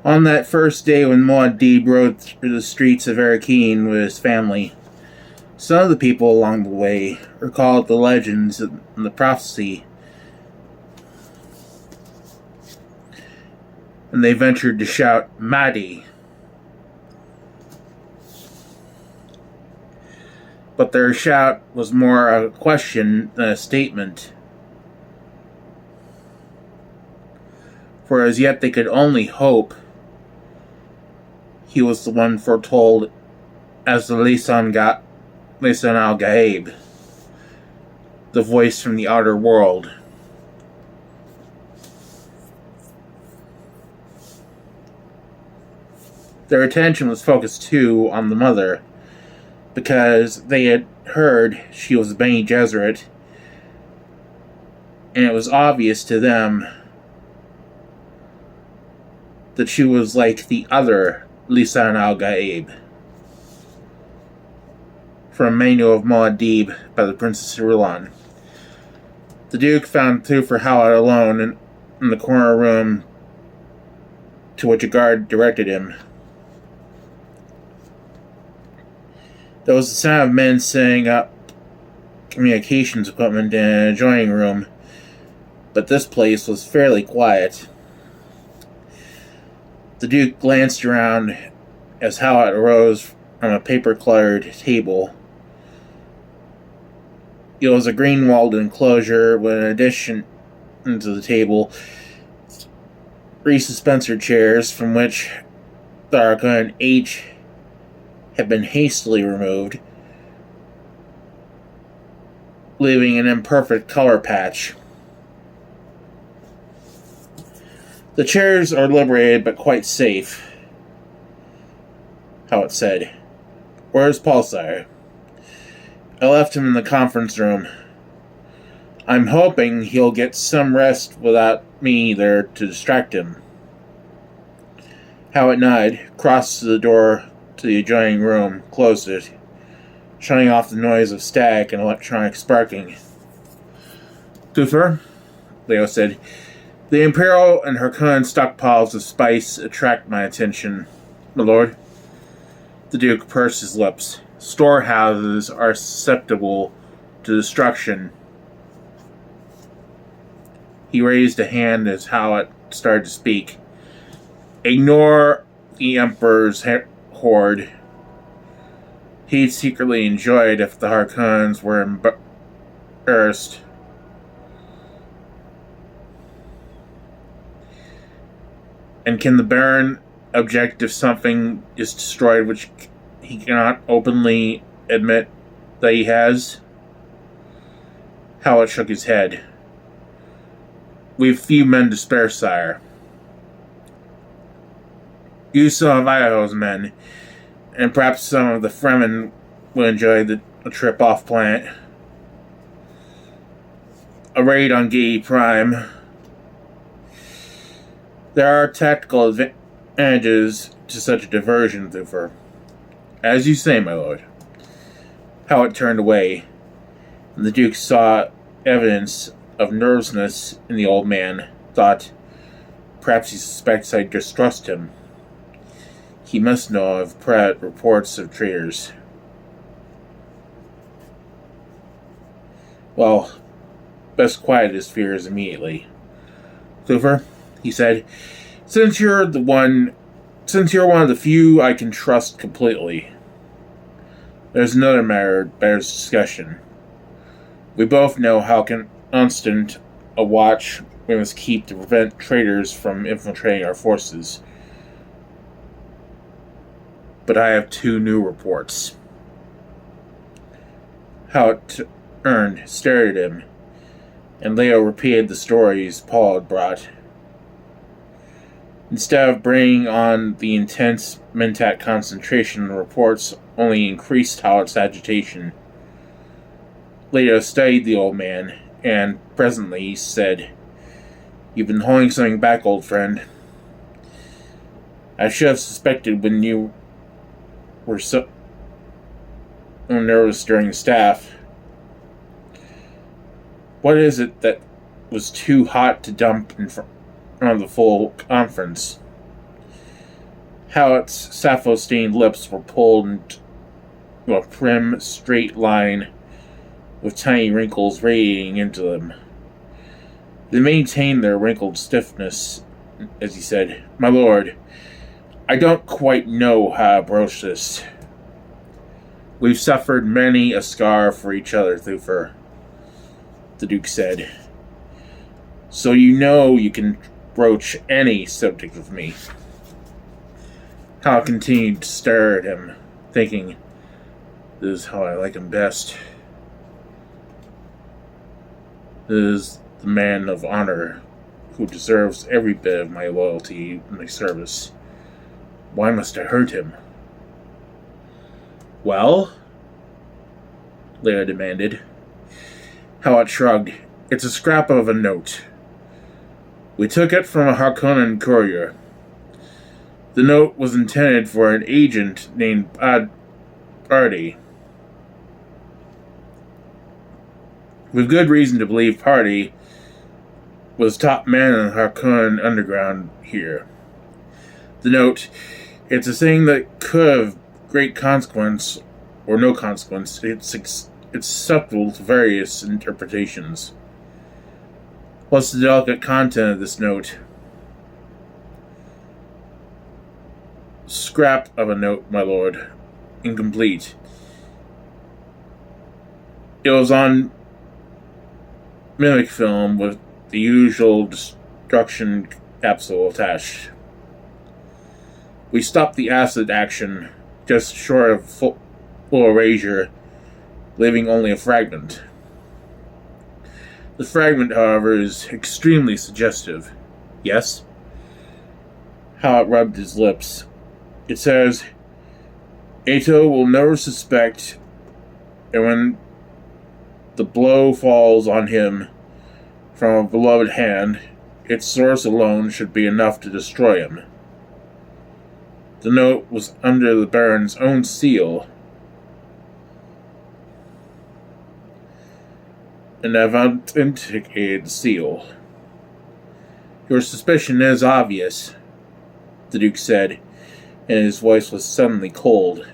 On that first day when Muad'Dib rode through the streets of Arrakeen with his family, some of the people along the way recalled the legends and the prophecy, and they ventured to shout, "Mahdi!" But their shout was more a question than a statement, for as yet they could only hope he was the one foretold as the Lisan al-Gaib, the voice from the outer world. Their attention was focused too on the mother, because they had heard she was a Bene Gesserit, and it was obvious to them that she was like the other Lisan al-Gaib, from Manual of Muad'Dib by the Princess Irulan. The Duke found Thufir Hiwat alone in the corner room to which a guard directed him. There was the sound of men setting up communications equipment in an adjoining room, but this place was fairly quiet. The Duke glanced around as Hiwat arose from a paper-cluttered table. It was a green-walled enclosure with, in addition to the table, 3 suspensor chairs from which the Harkonnen H had been hastily removed, leaving an imperfect color patch. "The chairs are liberated but quite safe," Hiwat said. "Where's Pulsar?" "I left him in the conference room. I'm hoping he'll get some rest without me there to distract him." Hiwat nodded, crossed to the door to the adjoining room, closed it, shutting off the noise of static and electronic sparking. "Thufir," Leo said, "the Imperial and Harkonnen stockpiles of spice attract my attention, my lord." The Duke pursed his lips. "Storehouses are susceptible to destruction." He raised a hand as Hiwat started to speak. "Ignore the Emperor's hoard. He'd secretly enjoy it if the Harkonnens were embarrassed. And can the Baron object if something is destroyed which he cannot openly admit that he has?" Hiwat shook his head. "We've few men to spare, sire. Use some of Idaho's men, and perhaps some of the Fremen will enjoy a trip off planet. A raid on Gaiety Prime. There are tactical advantages to such a diversion, Thufir." "As you say, my lord." Hiwat turned away, and the Duke saw evidence of nervousness in the old man. Thought, perhaps he suspects I distrust him. He must know of private reports of traitors. Well, best quiet his fears immediately. "Thufir," he said, since you're one of the few I can trust completely, there's another matter that bears discussion. We both know how constant a watch we must keep to prevent traitors from infiltrating our forces. But I have 2 new reports." Hiwat turned, stared at him, and Leo repeated the stories Paul had brought. Instead of bringing on the intense Mentat concentration, the reports only increased Hiwat's agitation. Leto studied the old man, and presently he said, "You've been holding something back, old friend. I should have suspected when you were so nervous during the staff. What is it that was too hot to dump in front of the full conference?" How its sappho-stained lips were pulled into a prim, straight line with tiny wrinkles radiating into them. They maintained their wrinkled stiffness as he said, "My lord, I don't quite know how to broach this. We've suffered many a scar for each other, Thufir," the Duke said. "So you know you can broach any subject with me." Hal continued to stare at him, thinking, "This is how I like him best. This is the man of honor who deserves every bit of my loyalty and my service. Why must I hurt him?" "Well?" Leto demanded. Hiwat shrugged. "It's a scrap of a note. We took it from a Harkonnen courier. The note was intended for an agent named Party. We've good reason to believe Party was top man in the Harkonnen underground here. The note, it's a thing that could have great consequence or no consequence. It's susceptible to various interpretations. What's the delicate content of this note?" "Scrap of a note, my lord. Incomplete. It was on mimic film with the usual destruction capsule attached. We stopped the acid action just short of full erasure, leaving only a fragment. The fragment, however, is extremely suggestive." "Yes?" Howard rubbed his lips. "It says, Ato will never suspect, and when the blow falls on him from a beloved hand, its source alone should be enough to destroy him." The note was under the Baron's own seal, an authenticated seal. "Your suspicion is obvious," the Duke said, and his voice was suddenly cold.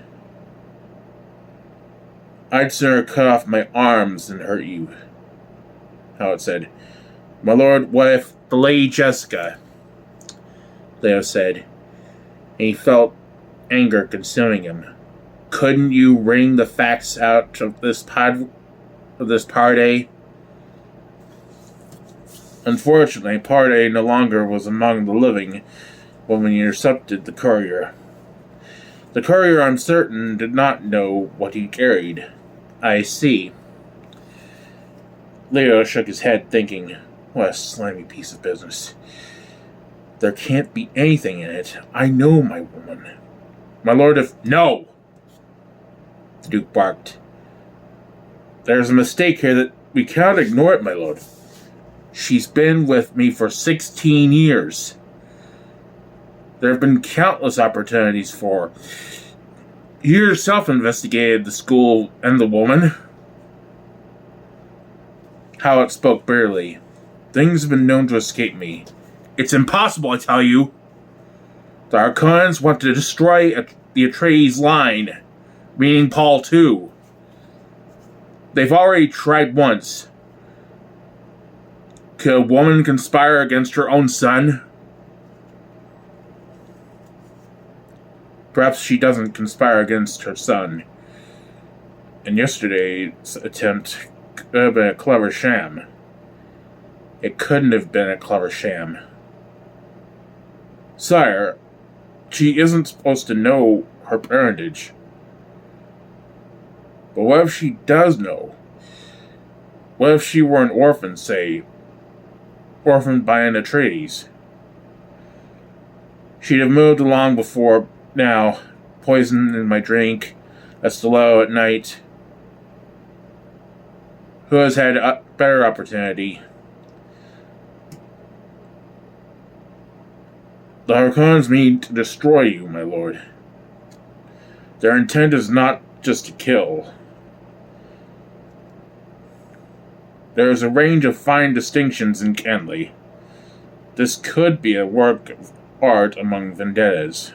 "I'd sooner cut off my arms than hurt you," Howard said. "My lord, what if the Lady Jessica?" Leto said, and he felt anger consuming him. "Couldn't you wring the facts out of this party?" "Unfortunately, Party no longer was among the living when we intercepted the courier. The courier, I'm certain, did not know what he carried." "I see." Leto shook his head, thinking, what a slimy piece of business. There can't be anything in it. I know my woman. My lord of... "No!" the Duke barked. "There's a mistake here that we cannot ignore it, my lord. She's been with me for 16 years. There have been countless opportunities for... You yourself investigated the school and the woman." Howard spoke bitterly. "Things have been known to escape me. It's impossible, I tell you. The Harkonnens want to destroy the Atreides line, meaning Paul too. They've already tried once. Could a woman conspire against her own son? Perhaps she doesn't conspire against her son. And yesterday's attempt could have been a clever sham. It couldn't have been a clever sham. Sire, she isn't supposed to know her parentage. But what if she does know? What if she were an orphan, say, orphaned by an Atreides? She'd have moved along before now, poison in my drink, a stiletto at night. Who has had a better opportunity? The Harkonnens mean to destroy you, my lord. Their intent is not just to kill. There is a range of fine distinctions in Kenley. This could be a work of art among vendettas.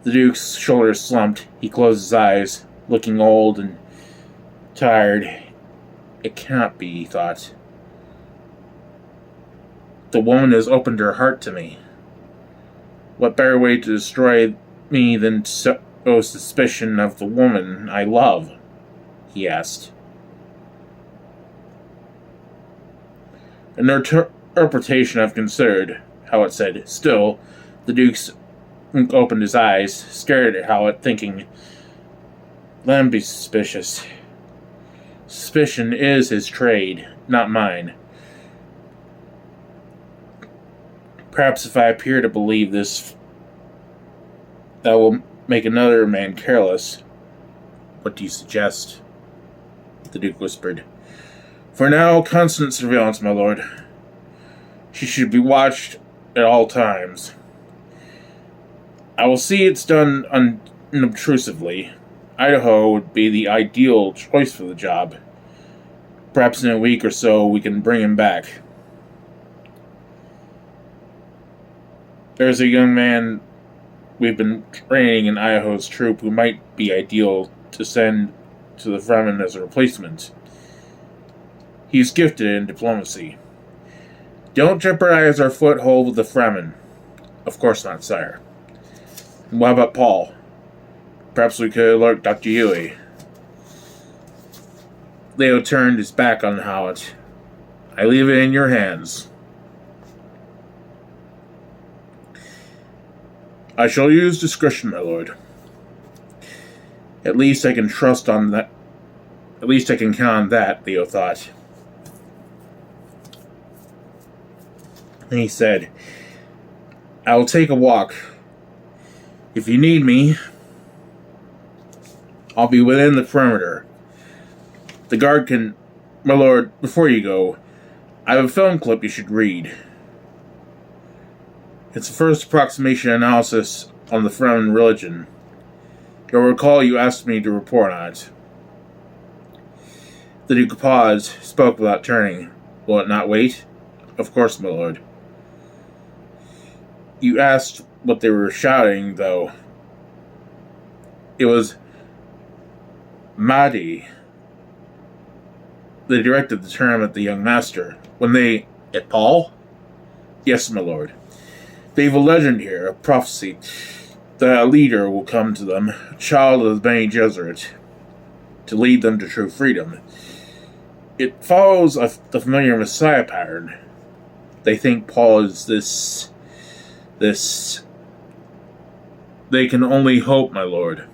The Duke's shoulders slumped. He closed his eyes, looking old and tired. It cannot be, he thought. The woman has opened her heart to me. What better way to destroy me than to sow suspicion of the woman I love? He asked. An interpretation I've considered, Howat said. Still, the Duke opened his eyes, stared at Howat, thinking, let him be suspicious. Suspicion is his trade, not mine. Perhaps if I appear to believe this, that will make another man careless. What do you suggest? The Duke whispered. For now, constant surveillance, my lord. She should be watched at all times. I will see it's done unobtrusively. Idaho would be the ideal choice for the job. Perhaps in a week or so we can bring him back. There's a young man we've been training in Idaho's troop who might be ideal to send to the Fremen as a replacement. He's gifted in diplomacy. Don't jeopardize our foothold with the Fremen. Of course not, sire. And what about Paul? Perhaps we could alert Dr. Huey. Leo turned his back on Howat. I leave it in your hands. I shall use discretion, my lord. At least I can count on that, Leo thought. And he said, I will take a walk. If you need me, I'll be within the perimeter. The guard can... My lord, before you go, I have a film clip you should read. It's the first approximation analysis on the Fremen religion. You'll recall you asked me to report on it. The Duke paused, spoke without turning. Will it not wait? Of course, my lord. You asked what they were shouting, though. It was Mahdi. They directed the term at the young master. When they... At Paul? Yes, my lord. They've a legend here, a prophecy, that a leader will come to them, a child of the Bene Gesserit, to lead them to true freedom. It follows the familiar Messiah pattern. They think Paul is this... They can only hope, my lord.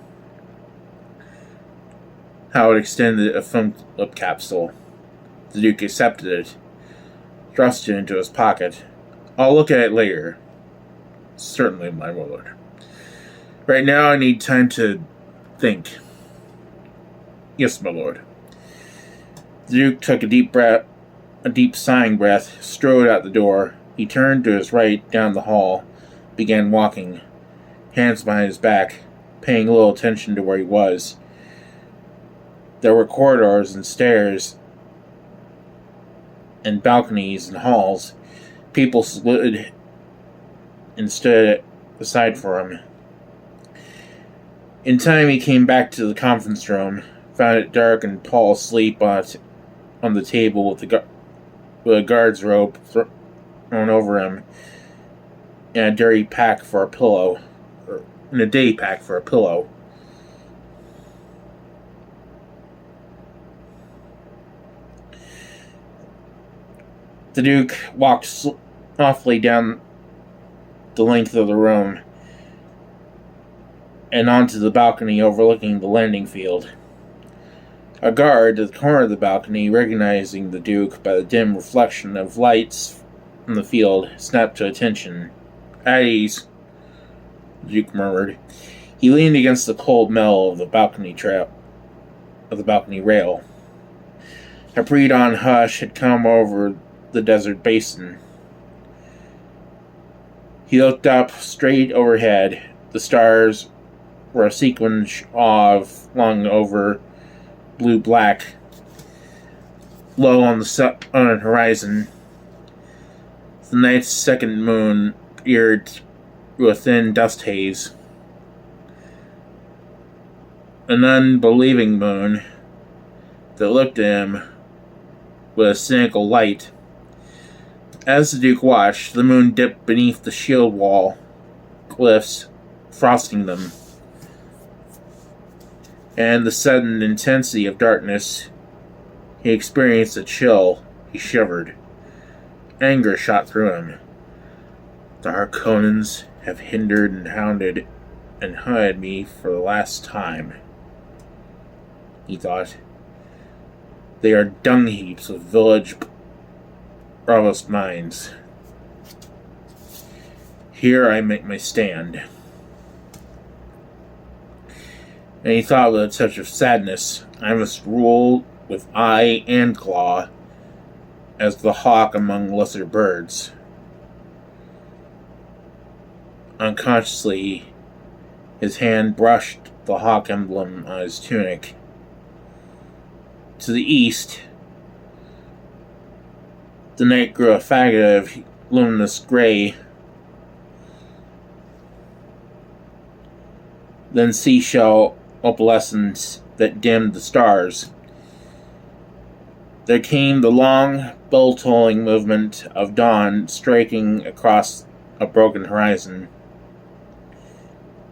Howard extended a film clip capsule. The Duke accepted it, thrust it into his pocket. I'll look at it later. Certainly, my lord. Right now, I need time to think. Yes, my lord. The Duke took a deep sighing breath, strode out the door. He turned to his right down the hall, began walking, hands behind his back, paying little attention to where he was. There were corridors and stairs and balconies and halls. People stood and stood aside for him. In time, he came back to the conference room, found it dark and Paul asleep on the table with a guard's robe thrown over him, and a day pack for a pillow. The Duke walked softly down the length of the room and onto the balcony overlooking the landing field. A guard at the corner of the balcony, recognizing the Duke by the dim reflection of lights from the field, snapped to attention. At ease, the Duke murmured. He leaned against the cold metal of the balcony rail. A pre-dawn hush had come over the desert basin. He looked up straight overhead. The stars were a sequence of flung over blue-black, low on the horizon. The night's second moon appeared through a thin dust haze. an unbelieving moon that looked at him with a cynical light. As the Duke watched, the moon dipped beneath the shield wall cliffs, frosting them. And the sudden intensity of darkness, he experienced a chill. He shivered. Anger shot through him. The Harkonnens have hindered and hounded and hunted me for the last time, he thought. They are dung heaps of village provost minds. Here I make my stand. And he thought with a touch of sadness, I must rule with eye and claw, as the hawk among lesser birds. Unconsciously, his hand brushed the hawk emblem on his tunic. To the east, the night grew a faggot of luminous gray, then seashell opalescence that dimmed the stars. There came the long, bell-tolling movement of dawn striking across a broken horizon.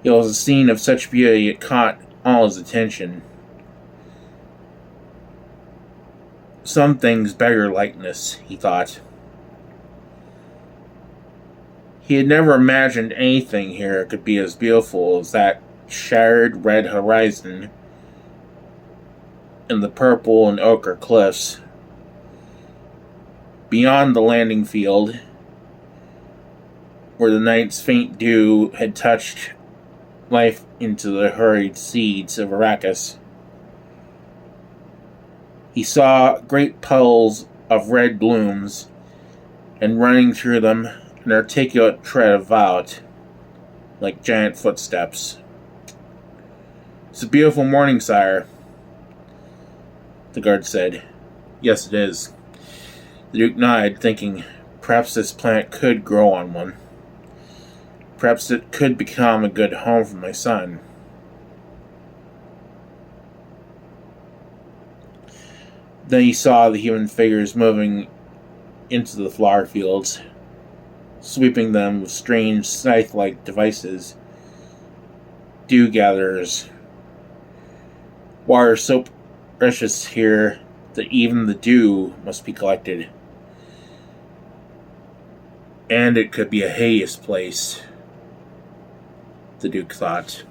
It was a scene of such beauty it caught all his attention. Some things beggar likeness, he thought. He had never imagined anything here could be as beautiful as that shattered red horizon and the purple and ochre cliffs. Beyond the landing field, where the night's faint dew had touched life into the hurried seeds of Arrakis, he saw great puddles of red blooms, and running through them an articulate tread of violet, like giant footsteps. It's a beautiful morning, sire, the guard said. Yes, it is. The Duke nodded, thinking, perhaps this planet could grow on one. Perhaps it could become a good home for my son. Then he saw the human figures moving into the flower fields, sweeping them with strange scythe-like devices. Dew gatherers. Water so precious here that even the dew must be collected. And it could be a hideous place, the Duke thought.